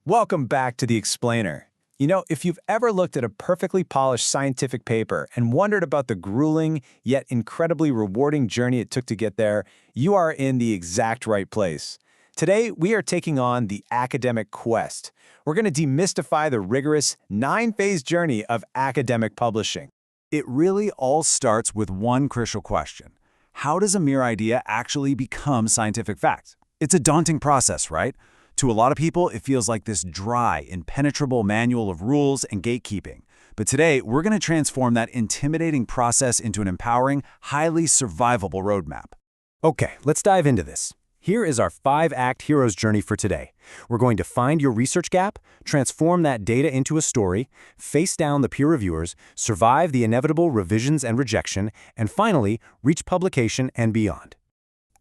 Welcome back to The Explainer. If you've ever looked at a perfectly polished scientific paper and wondered about the grueling yet incredibly rewarding journey it took to get there, you are in the exact right place. Today, we are taking on the academic quest. We're going to demystify the rigorous 9-phase journey of academic publishing. It really all starts with one crucial question. How does a mere idea actually become scientific fact? It's a daunting process, right? To a lot of people, it feels like this dry, impenetrable manual of rules and gatekeeping. But today, we're going to transform that intimidating process into an empowering, highly survivable roadmap. Okay, let's dive into this. Here is our 5-act hero's journey for today. We're going to find your research gap, transform that data into a story, face down the peer reviewers, survive the inevitable revisions and rejection, and finally, reach publication and beyond.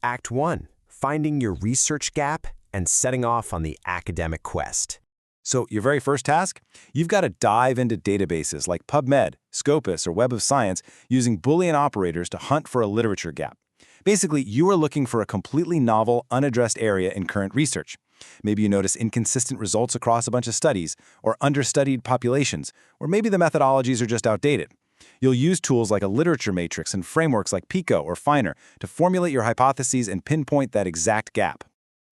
Act 1. Finding your research gap and setting off on the academic quest. So your very first task? You've got to dive into databases like PubMed, Scopus, or Web of Science using Boolean operators to hunt for a literature gap. Basically, you are looking for a completely novel, unaddressed area in current research. Maybe you notice inconsistent results across a bunch of studies, or understudied populations, or maybe the methodologies are just outdated. You'll use tools like a literature matrix and frameworks like Pico or Finer to formulate your hypotheses and pinpoint that exact gap.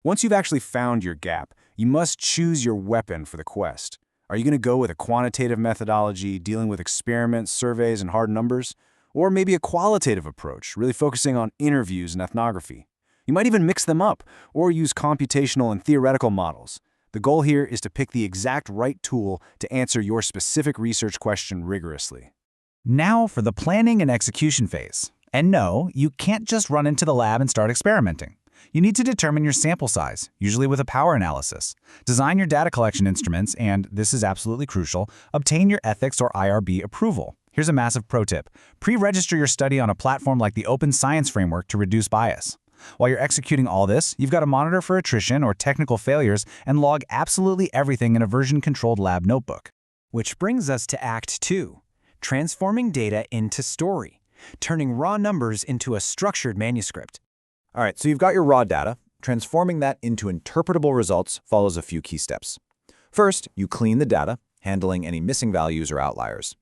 Once you've actually found your gap, you must choose your weapon for the quest. Are you going to go with a quantitative methodology, dealing with experiments, surveys, and hard numbers? Or maybe a qualitative approach, really focusing on interviews and ethnography? You might even mix them up, or use computational and theoretical models. The goal here is to pick the exact right tool to answer your specific research question rigorously. Now for the planning and execution phase. And no, you can't just run into the lab and start experimenting. You need to determine your sample size, usually with a power analysis. Design your data collection instruments, and this is absolutely crucial, obtain your ethics or IRB approval. Here's a massive pro tip. Pre-register your study on a platform like the Open Science Framework to reduce bias. While you're executing all this, you've got to monitor for attrition or technical failures and log absolutely everything in a version-controlled lab notebook. Which brings us to Act 2, transforming data into story, turning raw numbers into a structured manuscript. All right, so you've got your raw data. Transforming that into interpretable results follows a few key steps. First, you clean the data, handling any missing values or outliers.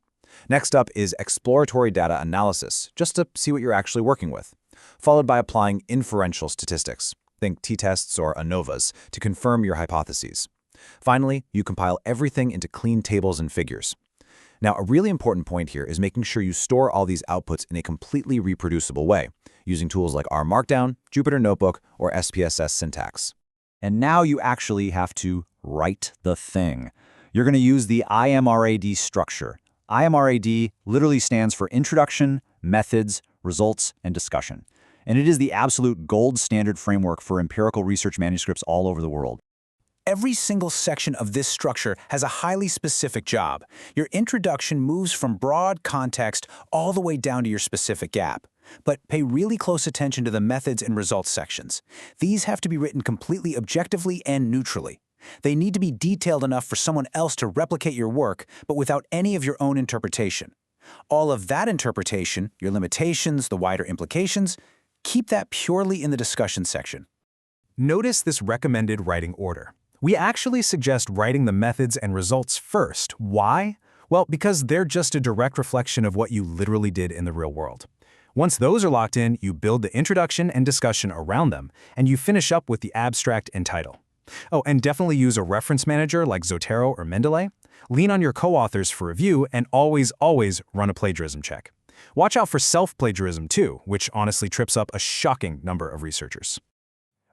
Next up is exploratory data analysis, just to see what you're actually working with, followed by applying inferential statistics, think t-tests or ANOVAs, to confirm your hypotheses. Finally, you compile everything into clean tables and figures. Now, a really important point here is making sure you store all these outputs in a completely reproducible way, using tools like R Markdown, Jupyter Notebook, or SPSS syntax. And now you actually have to write the thing. You're going to use the IMRAD structure. IMRAD literally stands for Introduction, Methods, Results, and Discussion. And it is the absolute gold standard framework for empirical research manuscripts all over the world. Every single section of this structure has a highly specific job. Your introduction moves from broad context all the way down to your specific gap. But pay really close attention to the methods and results sections. These have to be written completely objectively and neutrally. They need to be detailed enough for someone else to replicate your work, but without any of your own interpretation. All of that interpretation, your limitations, the wider implications, keep that purely in the discussion section. Notice this recommended writing order. We actually suggest writing the methods and results first. Why? Well, because they're just a direct reflection of what you literally did in the real world. Once those are locked in, you build the introduction and discussion around them, and you finish up with the abstract and title. Oh, and definitely use a reference manager like Zotero or Mendeley. Lean on your co-authors for review, and always run a plagiarism check. Watch out for self-plagiarism too, which honestly trips up a shocking number of researchers.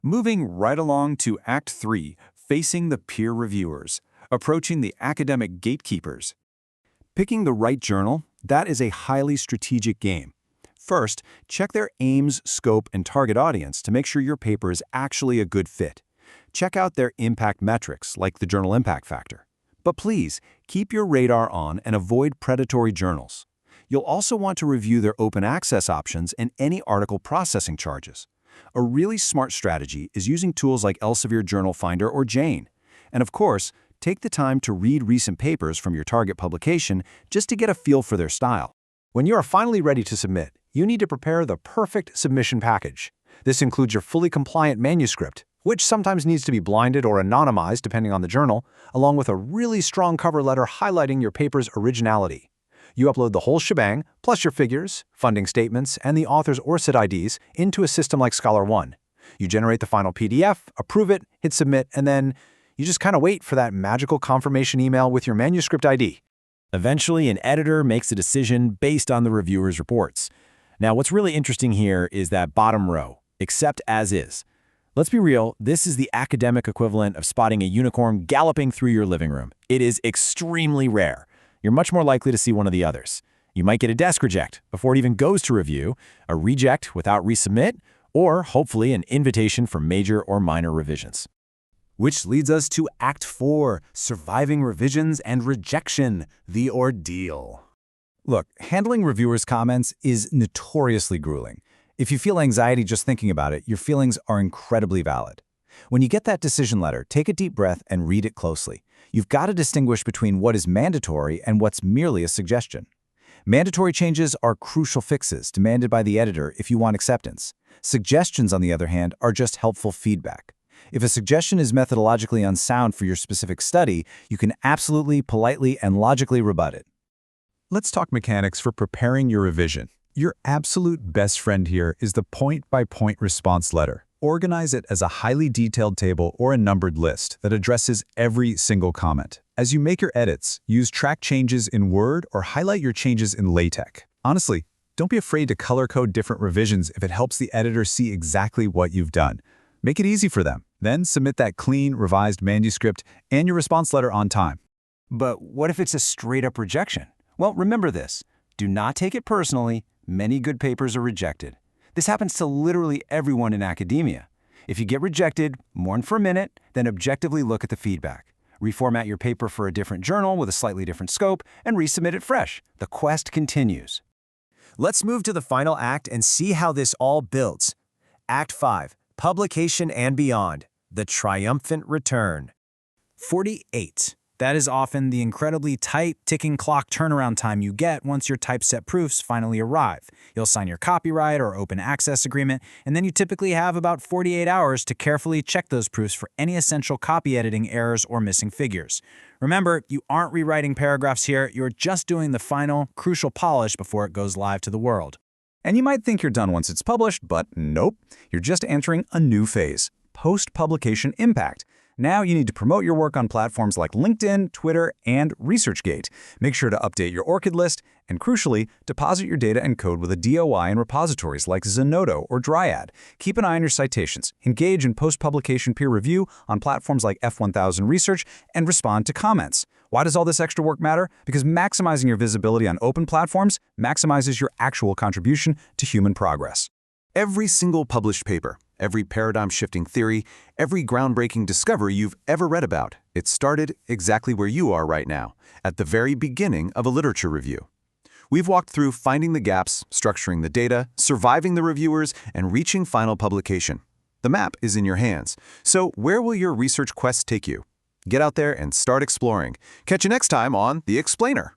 Moving right along to Act 3, facing the peer reviewers, approaching the academic gatekeepers. Picking the right journal, that is a highly strategic game. First, check their aims, scope, and target audience to make sure your paper is actually a good fit. Check out their impact metrics, like the journal impact factor. But please, keep your radar on and avoid predatory journals. You'll also want to review their open access options and any article processing charges. A really smart strategy is using tools like Elsevier Journal Finder or Jane. And of course, take the time to read recent papers from your target publication just to get a feel for their style. When you are finally ready to submit, you need to prepare the perfect submission package. This includes your fully compliant manuscript, which sometimes needs to be blinded or anonymized depending on the journal, along with a really strong cover letter highlighting your paper's originality. You upload the whole shebang, plus your figures, funding statements, and the author's ORCID IDs into a system like ScholarOne. You generate the final PDF, approve it, hit submit, and then you just kind of wait for that magical confirmation email with your manuscript ID. Eventually, an editor makes a decision based on the reviewer's reports. Now, what's really interesting here is that bottom row, accept as is. Let's be real, this is the academic equivalent of spotting a unicorn galloping through your living room. It is extremely rare. You're much more likely to see one of the others. You might get a desk reject before it even goes to review, a reject without resubmit, or hopefully an invitation for major or minor revisions. Which leads us to Act 4, Surviving Revisions and Rejection, the Ordeal. Look, handling reviewers' comments is notoriously grueling. If you feel anxiety just thinking about it, your feelings are incredibly valid. When you get that decision letter, take a deep breath and read it closely. You've got to distinguish between what is mandatory and what's merely a suggestion. Mandatory changes are crucial fixes demanded by the editor if you want acceptance. Suggestions, on the other hand, are just helpful feedback. If a suggestion is methodologically unsound for your specific study, you can absolutely, politely, and logically rebut it. Let's talk mechanics for preparing your revision. Your absolute best friend here is the point-by-point response letter. Organize it as a highly detailed table or a numbered list that addresses every single comment. As you make your edits, use track changes in Word or highlight your changes in LaTeX. Honestly, don't be afraid to color code different revisions if it helps the editor see exactly what you've done. Make it easy for them. Then submit that clean, revised manuscript and your response letter on time. But what if it's a straight-up rejection? Well, remember this. Do not take it personally. Many good papers are rejected. This happens to literally everyone in academia. If you get rejected, mourn for a minute, then objectively look at the feedback. Reformat your paper for a different journal with a slightly different scope, and resubmit it fresh. The quest continues. Let's move to the final act and see how this all builds. Act 5, Publication and Beyond, the Triumphant Return. 48. That is often the incredibly tight, ticking clock turnaround time you get once your typeset proofs finally arrive. You'll sign your copyright or open access agreement, and then you typically have about 48 hours to carefully check those proofs for any essential copy editing errors or missing figures. Remember, you aren't rewriting paragraphs here, you're just doing the final, crucial polish before it goes live to the world. And you might think you're done once it's published, but nope. You're just entering a new phase, post-publication impact. Now you need to promote your work on platforms like LinkedIn, Twitter, and ResearchGate. Make sure to update your ORCID list, and crucially, deposit your data and code with a DOI in repositories like Zenodo or Dryad. Keep an eye on your citations, engage in post-publication peer review on platforms like F1000 Research, and respond to comments. Why does all this extra work matter? Because maximizing your visibility on open platforms maximizes your actual contribution to human progress. Every single published paper, every paradigm-shifting theory, every groundbreaking discovery you've ever read about, it started exactly where you are right now, at the very beginning of a literature review. We've walked through finding the gaps, structuring the data, surviving the reviewers, and reaching final publication. The map is in your hands. So where will your research quest take you? Get out there and start exploring. Catch you next time on The Explainer.